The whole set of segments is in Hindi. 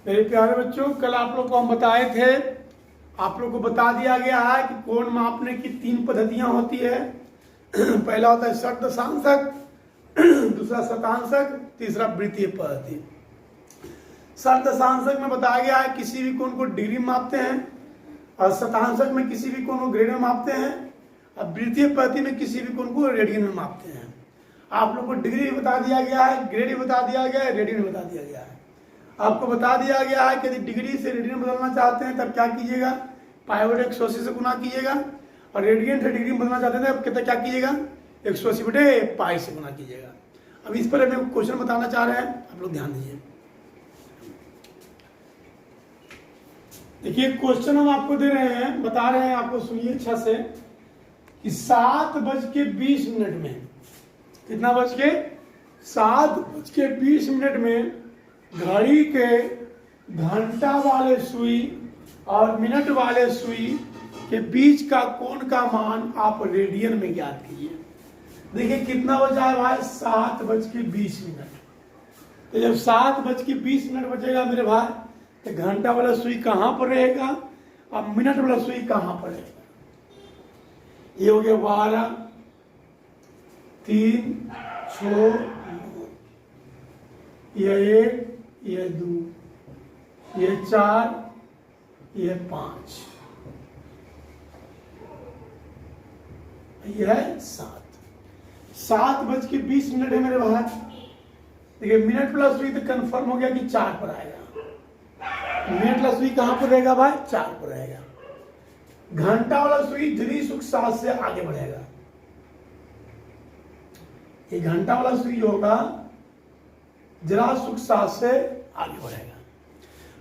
मेरे प्यारे बच्चों, कल आप लोग को हम बताए थे, आप लोग को बता दिया गया है कि कोण मापने की 3 पद्धतियां होती है। पहला होता है षट दशांशक, दूसरा शतांशक, तीसरा वृत्तीय पद्धति। षट दशांशक में बताया गया है किसी भी कोण को डिग्री में मापते हैं, और शतांशक में किसी भी कोण को ग्रेड में मापते हैं, और वृत्तीय पद्धति में किसी भी कोण को रेडियन में मापते हैं। आप लोग को डिग्री भी बता दिया गया है, ग्रेड भी बता दिया गया है, रेडियन भी बता दिया गया है। आपको बता दिया गया है कि यदि डिग्री से रेडियन बदलना चाहते हैं तब क्या कीजिएगा, पाई/180 से गुना कीजिएगा, और रेडियन से डिग्री में बदलना चाहते हैं तब कितना क्या कीजिएगा, 180/पाई से गुना कीजिएगा। अब इस पर हम क्वेश्चन बताना चाह रहे हैं, आप लोग ध्यान दीजिए। देखिए क्वेश्चन हम आपको दे रहे हैं, बता रहे हैं आपको, सुनिए अच्छा से कि 7:20 में, कितना बज के 7:20 में घड़ी के घंटा वाले सुई और मिनट वाले सुई के बीच का कोण का मान आप रेडियन में ज्ञात कीजिए। देखिए कितना बजा है भाई, 7:20। तो जब 7:20 बजेगा मेरे भाई, तो घंटा वाला सुई कहां पर रहेगा और मिनट वाला सुई कहां पर रहेगा। ये हो गया 12, 3, 6, ये 1, ये 2, ये 4, ये 5, ये है 7। 7:20 है मेरे भाई। देखिए मिनट प्लस सुई तो कंफर्म हो गया कि 4 पर आएगा। मिनट प्लस सुई कहां पर रहेगा भाई, 4 पर रहेगा। घंटा वाला सुई धीरे सुख 7 से आगे बढ़ेगा। ये घंटा वाला सुई होगा जरा सुख 7 से आगे बढ़ेगा,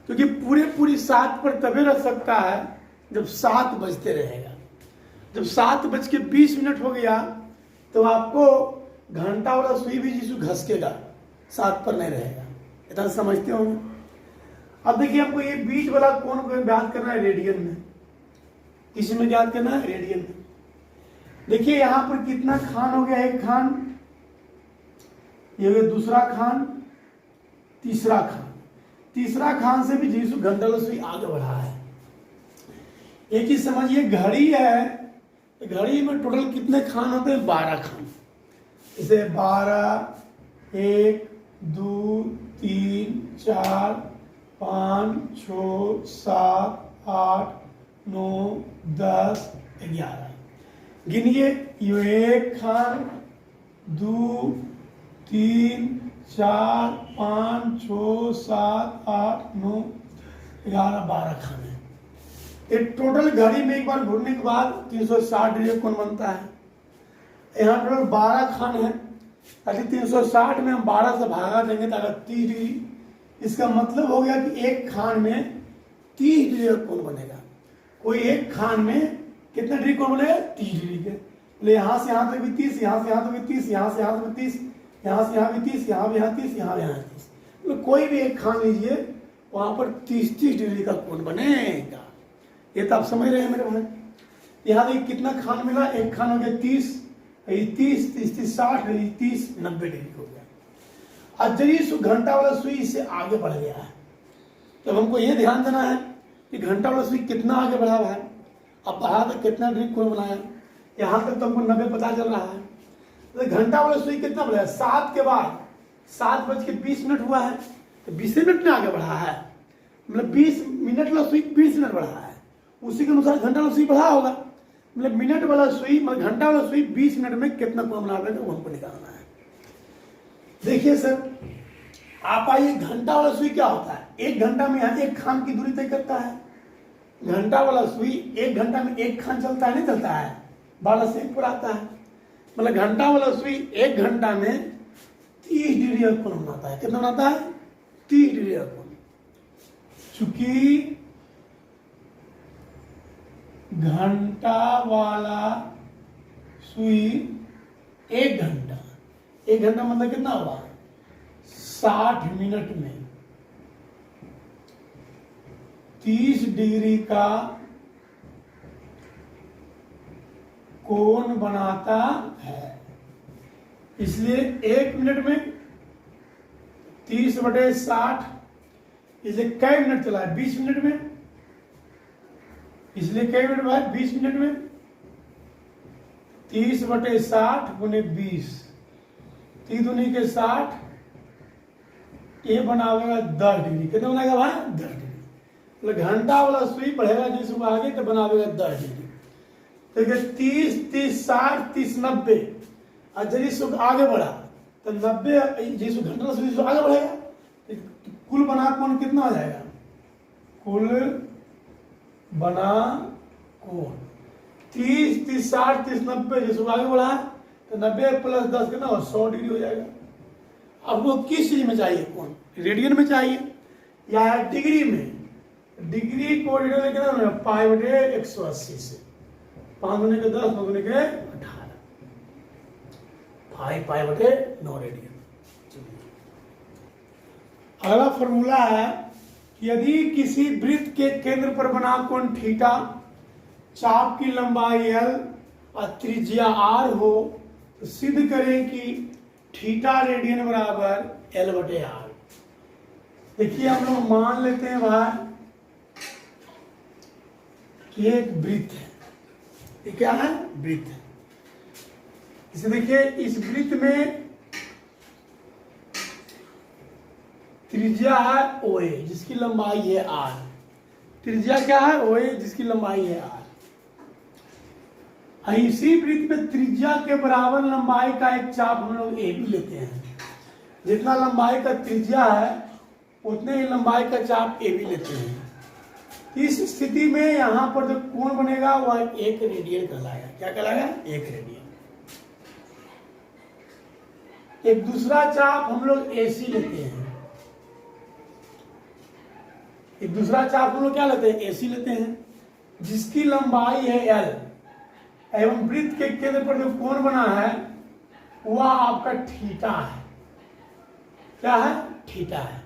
क्योंकि पूरी 7 पर तभी रह सकता है जब 7 बजते रहेगा। जब 7:20 हो गया तो आपको घंटा वाला सुई भी जिसको घसकेगा, 7 पर नहीं रहेगा। इतना समझते होंगे। अब देखिए हमको ये बीच वाला कोण को ज्ञात करना है रेडियन में। किसी में ज्ञात करना है, रेडियन में। देखिए यहां पर कितना खान हो गया, एक खान, ये हो गया दूसरा खान, तीसरा खान। तीसरा खान से भी जीसु घंटा वाला सुई आगे बढ़ा है। एक चीज समझिए, घड़ी है, घड़ी में टोटल कितने खान होते हैं, 12 खान। इसे 12, 1, 2, 3, 4, 5, 6, 7, 8, 9, 10, 11 गिनिए। ये 1 खान, 2, 3, 4, 5, 6, 7, 8, 9, 11, 12 खान है। ये टोटल घड़ी में एक बार घूरने के बाद 360 डिग्री कोण बनता है। यहाँ टोटल 12 खान है। अगर 360 में हम 12 से भागा देंगे तो अगर 30 डिग्री, इसका मतलब हो गया कि एक खान में 30 डिग्री का कोण बनेगा। कोई एक खान में कितने डिग्री कोण बनेगा, 30 डिग्री के। बोले यहाँ से यहाँ तक भी 30, यहाँ से यहाँ तक भी 30, यहाँ से यहाँ तक भी 30, यहाँ से यहाँ भी 30, यहाँ भी यहाँ 30, यहाँ भी यहाँ 30। तो कोई भी एक खान लीजिए, वहां पर 30 डिग्री का कोण बनेगा। ये तो आप समझ रहे हैं मेरे भाई। यहाँ देखिए कितना खान मिला, एक खान हो गया 30, 30, 30, 60, 30, 90 डिग्री हो गया। अजरी घंटा वाला सुई इससे आगे बढ़ गया है। तो हमको ये ध्यान देना है कि घंटा वाला सुई कितना आगे बढ़ा हुआ है। अब बढ़ा तो कितना डिग्री कोण बनाया, यहाँ तक तो हमको 90 पता चल रहा है। तो घंटा वाला सुई कितना बढ़ा, 7 के बाद 7:20 हुआ है, तो 20 मिनट में आगे बढ़ा है। मतलब 20 मिनट वाला सुई 20 मिनट बढ़ा है, उसी के अनुसार घंटा वाला सुई बढ़ा होगा। मतलब मिनट वाला सुई, मतलब घंटा वाला सुई 20 मिनट में कितना कोण बना देगा, वो हमको निकालना है। देखिए सर, आप आइए, घंटा वाला सुई क्या होता है, 1 घंटा में यहाँ 1 खान की दूरी तय करता है। घंटा वाला सुई 1 घंटा में 1 खान चलता है, नहीं चलता है, 12 से 1 पर आता है। मतलब घंटा वाला सुई 1 घंटा में 30 डिग्री का कोण बनाता है। कितना बनाता है, 30 डिग्री का कोण। चूंकि घंटा वाला सुई 1 घंटा, 1 घंटा मतलब कितना हुआ, 60 मिनट में 30 डिग्री का कोण बनाता है। इसलिए 1 मिनट में 30/60 इसलिए कई मिनट चला है? 20 मिनट में। इसलिए कई मिनट बाद 20 मिनट में 30/60 गुने 20, 3 दूनी के 60, ये बनावेगा 10 डिग्री। कितना बनाएगा भाई? 10 डिग्री। मतलब घंटा वाला सुई बढ़ेगा जिस आगे तो बनावेगा 10 डिग्री। देखिए 30, 30, 60, 30, 90, और जिस आगे बढ़ा तो 90, जिस घंटा वाला सुई आगे बढ़ेगा तो कुल बना कोण कितना हो जाएगा? कुल बना कोण 30, 30, 60, 30, 90, जिस आगे बढ़ा तो 90 + 10 कितना हो? 100 डिग्री हो जाएगा। अब वो किस चीज में चाहिए कोण? रेडियन में चाहिए या डिग्री में? डिग्री को रेडियन में कितना? π/180 से 5 दूनी के 10, 9 दूनी के 18, 5 π/9 रेडियन। अगला फॉर्मूला है कि यदि किसी वृत्त के केंद्र पर बना कोण थीटा, चाप की लंबाई l और त्रिज्या r हो तो सिद्ध करें कि थीटा रेडियन बराबर l/r। देखिए हम लोग मान लेते हैं भाई कि एक वृत्त है। ये क्या है? वृत्त है। इसे देखिए, इस वृत्त में त्रिज्या है OA जिसकी लंबाई है r। त्रिज्या क्या है? OA जिसकी लंबाई है r। इसी वृत्त में त्रिज्या के बराबर लंबाई का एक चाप हम लोग AB लेते हैं। जितना लंबाई का त्रिज्या है उतने ही लंबाई का चाप AB लेते हैं। इस स्थिति में यहां पर जो कोण बनेगा वह 1 रेडियन कहलाएगा। क्या कहलाएगा? 1 रेडियन। एक दूसरा चाप हम लोग AC लेते हैं। एक दूसरा चाप हम लोग क्या लेते हैं? AC लेते हैं, जिसकी लंबाई है L एवं वृत्त के केंद्र पर जो कोण बना है वह आपका थीटा है। क्या है? थीटा है।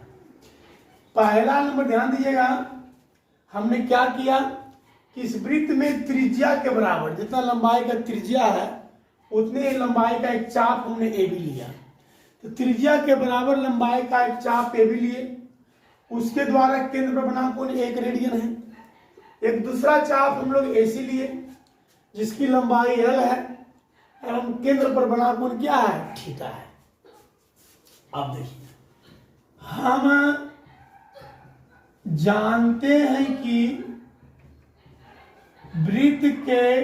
पहला नंबर ध्यान दीजिएगा, हमने क्या किया कि इस वृत्त में त्रिज्या के बराबर जितना लंबाई का त्रिज्या है उतने ही लंबाई का एक चाप हमने AB लिया। तो त्रिज्या के बराबर लंबाई का एक चाप AB लिए, उसके द्वारा केंद्र पर बना कोण 1 रेडियन है। एक दूसरा चाप हम लोग AC लिए जिसकी लंबाई L है एवं केंद्र पर बना कोण क्या है? थीटा है। अब देखिए, हम जानते हैं कि वृत्त के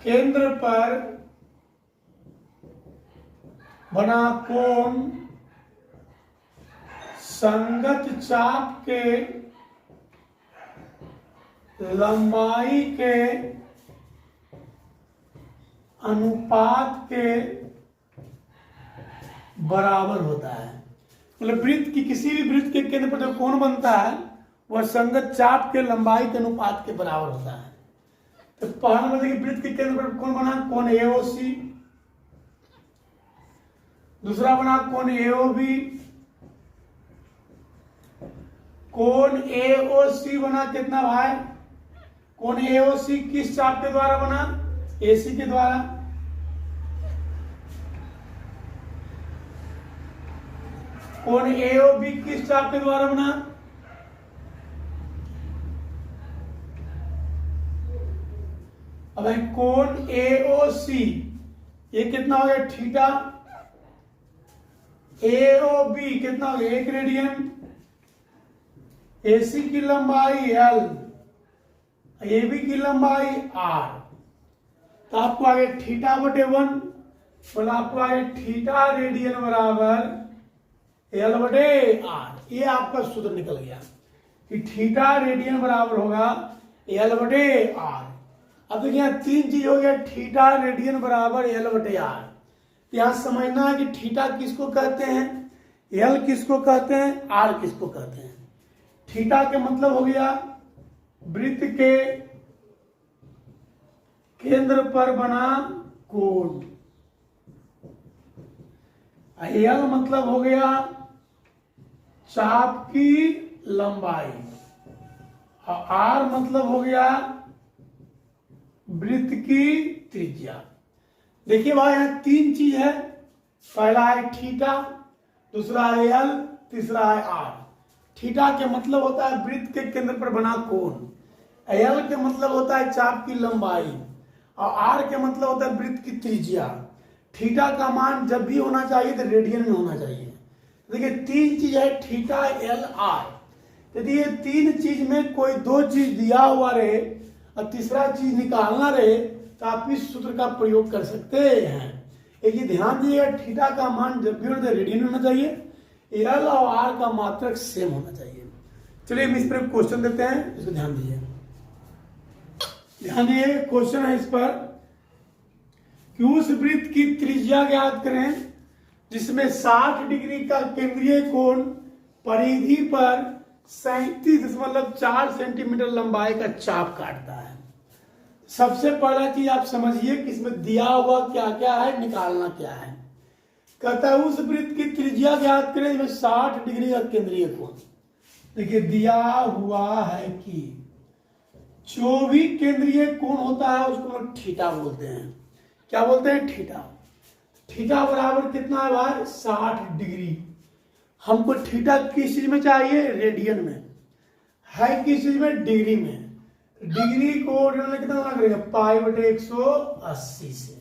केंद्र पर बना कोण संगत चाप के लंबाई के अनुपात के बराबर होता है। मतलब वृत्त की किसी भी वृत्त के केंद्र पर जो कोण बनता है वह संगत चाप के लंबाई के अनुपात के बराबर होता है। तो पहला नंबर देखिए, वृत्त के केंद्र पर कोण बना कोण AOC, दूसरा बना कोण AOB। कोण AOC बना कितना भाई? कोण AOC किस चाप के द्वारा बना? AC के द्वारा। कोण AOB किस चाप के द्वारा बना? अब कोण AOC ये कितना हो गया? थीटा। AOB कितना हो गया? 1 रेडियन। AC की लंबाई L, AB की लंबाई R। तो आपको आगे θ/1, मतलब आपको आगे थीटा रेडियन बराबर L/R। ये आपका सूत्र निकल गया कि थीटा रेडियन बराबर होगा L/R। अब देखिए यहाँ 3 चीज हो गया, थीटा रेडियन बराबर L/R। यहां समझना है कि थीटा किसको कहते हैं, L किसको कहते हैं, R किसको कहते हैं। थीटा के मतलब हो गया वृत्त के केंद्र पर बना कोण। L मतलब हो गया चाप की लंबाई और R मतलब हो गया वृत्त की त्रिज्या। देखिए भाई यहाँ 3 चीज है। पहला है थीटा, दूसरा है एल, तीसरा है आर। थीटा के मतलब होता है वृत्त के केंद्र पर बना कोण, एल के मतलब होता है चाप की लंबाई, और आर के मतलब होता है वृत्त की त्रिज्या। थीटा का मान जब भी होना चाहिए तो रेडियन में होना चाहिए। देखिए तीन चीज है थीटा, एल, आर। यदि ये तीन चीज में कोई दो चीज दिया हुआ रहे और तीसरा चीज निकालना रहे तो आप इस सूत्र का प्रयोग कर सकते हैं। ये ध्यान दीजिएगा, थीटा का मान जब भी होना चाहिए रेडियन होना चाहिए, एल और आर का मात्रक सेम होना चाहिए। चलिए हम इस पर क्वेश्चन देते हैं, इसको ध्यान दीजिए। ध्यान दीजिए क्वेश्चन है इस पर कि उस वृत्त की त्रिज्या ज्ञात करें जिसमें 60 डिग्री का केंद्रीय कोण परिधि पर 37.4 सेंटीमीटर लंबाई का चाप काटता है। सबसे पहला चीज आप समझिए कि इसमें दिया हुआ क्या क्या है, निकालना क्या है। कहता है उस वृत्त की त्रिज्या ज्ञात करें जिसमें 60 डिग्री का केंद्रीय कोण। देखिए दिया हुआ है कि जो भी केंद्रीय कोण होता है उसको हम थीटा बोलते हैं। क्या बोलते हैं? थीटा। थीटा बराबर कितना है भाई? 60 डिग्री। हमको थीटा किस चीज में चाहिए? रेडियन में। है किस चीज में? डिग्री में। डिग्री को कितना गुना करेंगे? पाई बटे 180 से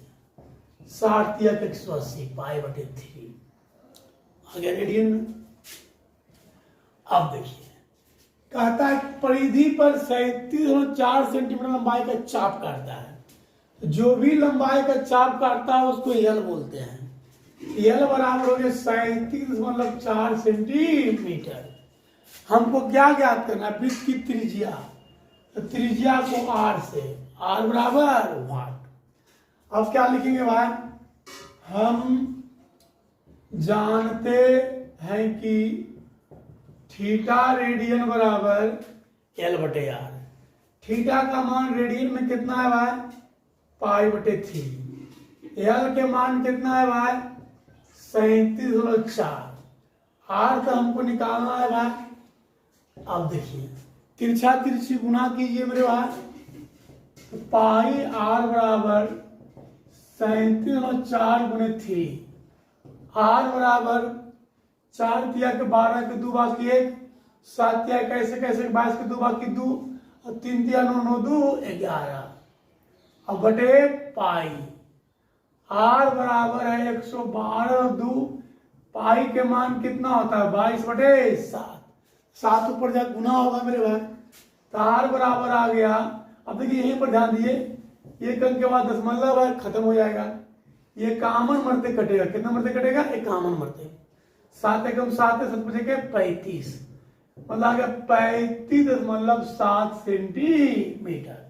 60 या 180 पाई बटे 3 आ गया रेडियन में। अब देखिए कहता है परिधि पर 37.4 सेंटीमीटर लंबाई का चाप काटता है। जो भी लंबाई का चाप काटता है उसको एल बोलते हैं। एल बराबर हो गया 37.4 सेंटीमीटर। हमको क्या ज्ञात करना है? वृत्त की त्रिज्या। तो त्रिज्या को आर से, आर बराबर वाट। अब क्या लिखेंगे भाई? हम जानते हैं कि थीटा रेडियन बराबर एल बटे आर। थीटा का मान रेडियन में कितना है भाई? पाई बटे 3। एल के मान कितना है भाई? 37.4। आर तो हमको निकालना है भाई। अब देखिए तिरछा तिरछी गुना कीजिए मेरे भाई, तो पाई आर बराबर 37.4 गुणे 3। आर बराबर 4 तिया के 12 के 2 बाकी 1, 7 तिया कैसे कैसे 22 के 2 बाकी 2, और 3 तिया 9 9 2 11। अब बटे पाई आर बराबर है 112 2। पाई के मान कितना होता है? 22 बटे 7। 7 ऊपर जाकर गुना होगा मेरे भाई, तो आर बराबर आ गया। अब देखिए यहीं पर ध्यान दिए, एक अंक के बाद दशमलव है, खत्म हो जाएगा। ये कामन मरते कटेगा। कितना मरते कटेगा? एक कामन मरते। 7 एकम 7 है, 7 बचेंगे 35, मतलब आ गया 35.7 सेंटीमीटर।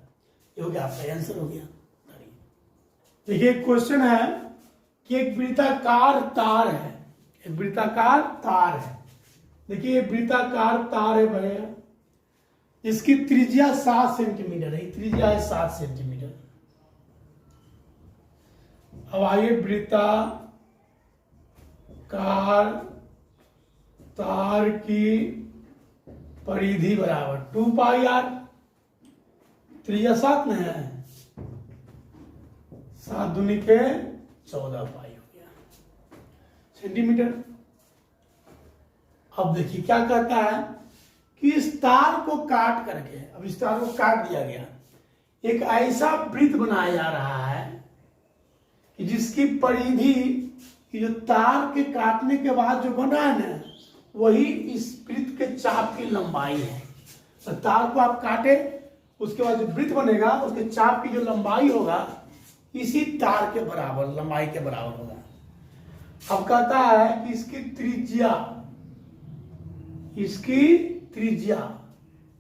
ये हो गया आपका आंसर हो गया। देखिए क्वेश्चन है कि एक वृत्ताकार तार है, एक वृत्ताकार तार है। देखिए ये वृत्ताकार तार है भैया, इसकी त्रिज्या 7 सेंटीमीटर है। त्रिज्या है 7 सेंटीमीटर। अब आइए वृत्ताकार तार की परिधि बराबर 2 पाई आर। त्रिज्या 7 में है, 7 दूनी के 14 पाई हो गया सेंटीमीटर। अब देखिए क्या कहता है कि इस तार को काट करके, अब इस तार को काट दिया गया, एक ऐसा वृत्त बनाया जा रहा है कि जिसकी परिधि कि जो तार के काटने के बाद जो बन रहा है ना, वही इस वृत्त के चाप की लंबाई है। तो तार को आप काटे, उसके बाद जो वृत्त बनेगा उसके चाप की जो लंबाई होगा इसी तार के बराबर, लंबाई के बराबर होगा। अब कहता है कि इसकी त्रिज्या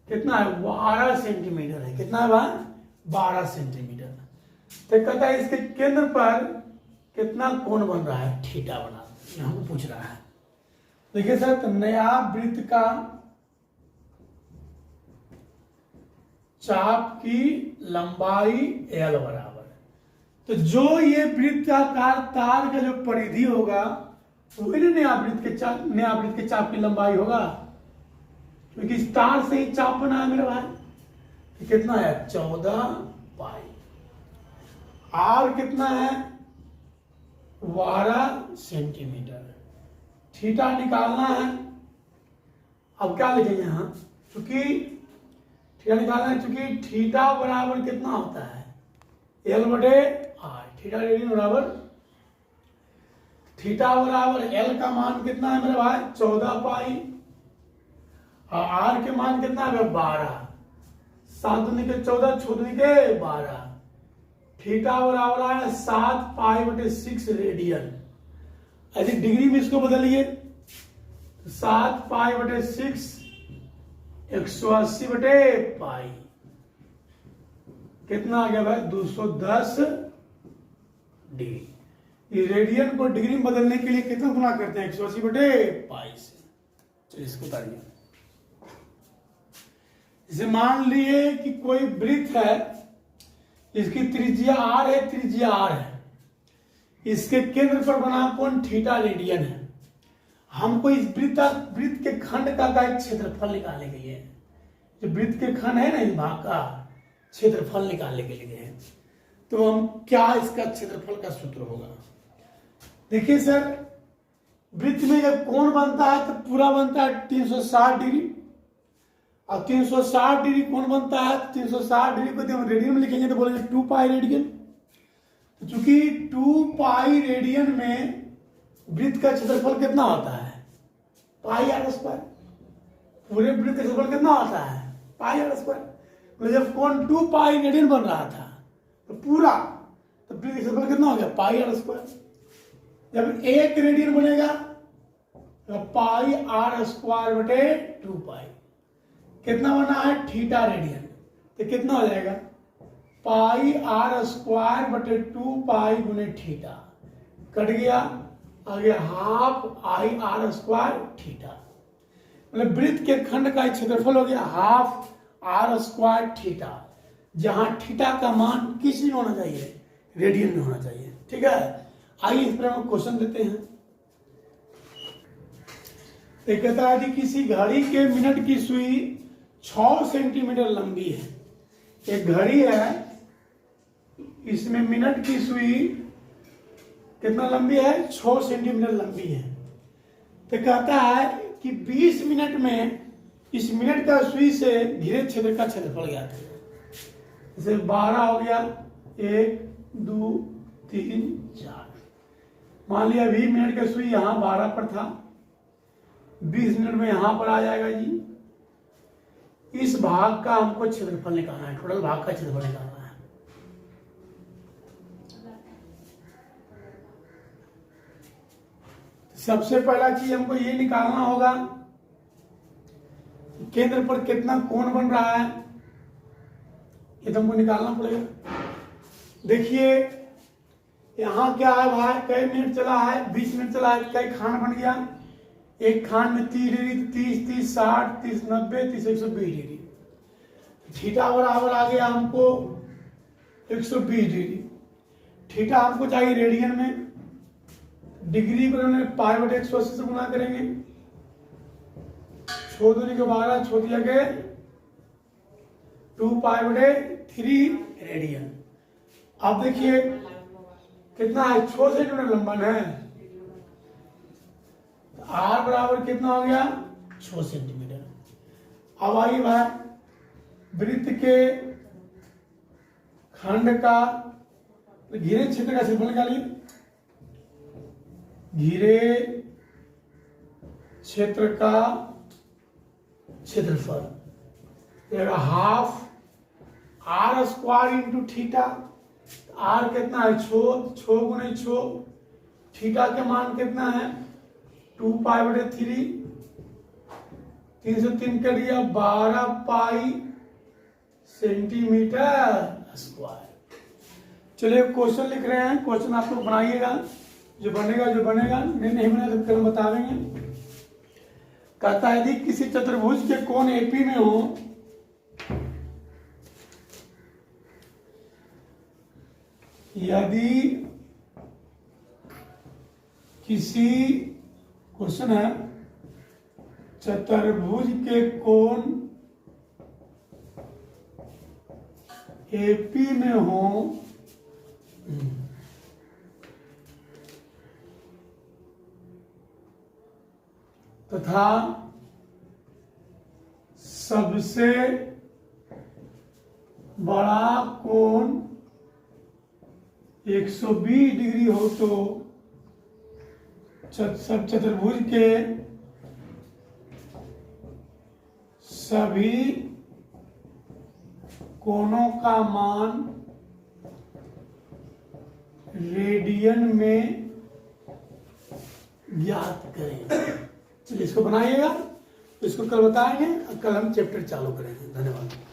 कितना है? 12 सेंटीमीटर है। कितना है भाई? 12 सेंटीमीटर। तो कहता है इसके केंद्र पर कितना कोण बन रहा है? थीटा बना, हमको पूछ रहा है। देखिए सर, तो नया वृत्त का चाप की लंबाई एल बराबर, तो जो ये वृत्ताकार तार का जो परिधि होगा वही ना नया वृत्त के चाप की लंबाई होगा, क्योंकि इस तार से ही चाप बना है मेरे भाई। तो कितना है? 14 पाई। आर कितना है? 12 सेंटीमीटर। थीटा निकालना है। अब क्या लिखेंगे यहाँ, चूंकि थीटा निकालना है, चूंकि थीटा बराबर कितना होता है एल बटे आर, थीटा रेडियन बराबर, थीटा बराबर एल का मान कितना है मेरे भाई 14 पाई, और आर के मान कितना है 12, 7 दूनी के 14, 6 दूनी के 12, थीटा बराबर है 7 पाई बटे 6 रेडियन। यदि डिग्री में इसको बदलिए तो 7 पाई बटे 6 180 बटे पाई, कितना आ गया भाई 210 डिग्री। ये रेडियन को डिग्री में बदलने के लिए कितना गुना करते हैं 180 बटे पाई से। चलिए इसको उतारिए। जैसे मान लिए कि कोई वृत्त है, इसकी त्रिज्या आर है, त्रिज्या आर है, इसके केंद्र पर बना कोण थीटा रेडियन है। हमको इस वृत्त के खंड का क्षेत्रफल निकालने के लिए, जो वृत्त के खंड है ना इस भाग का क्षेत्रफल निकालने के लिए है, तो हम क्या इसका क्षेत्रफल का सूत्र होगा। देखिए सर, वृत्त में जब कोण बनता है तो पूरा बनता है 360 डिग्री, और 360 डिग्री कोण बनता है, 360 डिग्री को जब हम रेडियन में लिखेंगे तो बोलेंगे 2 पाई रेडियन। तो चूंकि 2 पाई रेडियन में वृत्त का क्षेत्रफल कितना होता है पाई आर स्क्वायर, पूरे वृत्त का क्षेत्रफल कितना होता है पाई आर स्क्वायर। तो जब कोण 2 पाई रेडियन बन रहा था तो पूरा, तो वृत्त का क्षेत्रफल कितना हो गया पाई आर स्क्वायर। जब 1 रेडियन बनेगा तो पाई आर स्क्वायर बटे 2 पाई, कितना बना है थीटा रेडियन, तो कितना हो जाएगा पाई आर स्क्वायर बटे 2 पाई गुने थीटा, कट गया, आ गया half I R square theta. मतलब वृत्त के खंड का क्षेत्रफल हो गया हाफ आर स्क्वायर थीटा, जहां थीटा का मान किस में होना चाहिए रेडियन में होना चाहिए। ठीक है, आइए इस पर हम क्वेश्चन देते हैं। एक कहता है कि किसी घड़ी के मिनट की सुई 6 सेंटीमीटर लंबी है। एक घड़ी है, इसमें मिनट की सुई कितना लंबी है 6 सेंटीमीटर लंबी है। तो कहता है कि 20 मिनट में इस मिनट का सुई से घिरे क्षेत्र का क्षेत्रफल ज्ञात है। जैसे 12 हो गया, 1 2 3 4, मान लिया 20 मिनट का सुई यहां 12 पर था, 20 मिनट में यहां पर आ जाएगा जी। इस भाग का हमको क्षेत्रफल निकालना है, टोटल भाग का क्षेत्रफल निकालना है। सबसे पहला चीज हमको ये निकालना होगा केंद्र पर कितना कोण बन रहा है, ये तो हमको निकालना पड़ेगा। देखिए यहां क्या है भाई, कई मिनट चला है 20 मिनट चला है, कई खान बन गया, एक खान में 30 डिग्री, 30 30 60 30 90 30 120 डिग्री। थीटा बराबर आ गया हमको 120 डिग्री। थीटा हमको चाहिए रेडियन में, डिग्री को पाई बटे 180 से गुना करेंगे, 6 दूनी के 12, 6 दिया गए 2 पाई बटे 3 रेडियन। अब देखिए कितना है 6 सेंटीमीटर लंबा है, आर बराबर कितना हो गया 6 सेंटीमीटर। अब आइए भाई वृत्त के खंड का घिरे क्षेत्र का क्षेत्रफल निकालिए। घिरे क्षेत्र का क्षेत्रफल half r square into theta. R कितना है 6 गुने 6, थीटा के मान कितना है 2 पाई बटे 3, 3 से 3 कर दिया 12 पाई सेंटीमीटर स्क्वायर। चलिए क्वेश्चन लिख रहे हैं, क्वेश्चन आप लोग बनाइएगा, जो बनेगा नहीं बने तो फिर हम बता देंगे। कहता है यदि किसी चतुर्भुज के कोण एपी में हो, यदि किसी क्वेश्चन है चतुर्भुज के कोण एपी में हो तथा सबसे बड़ा कोण 120 डिग्री हो तो सब चतुर्भुज के सभी कोणों का मान रेडियन में ज्ञात करें। चलिए इसको बनाइएगा, इसको कल बताएंगे और कल हम चैप्टर चालू करेंगे। धन्यवाद।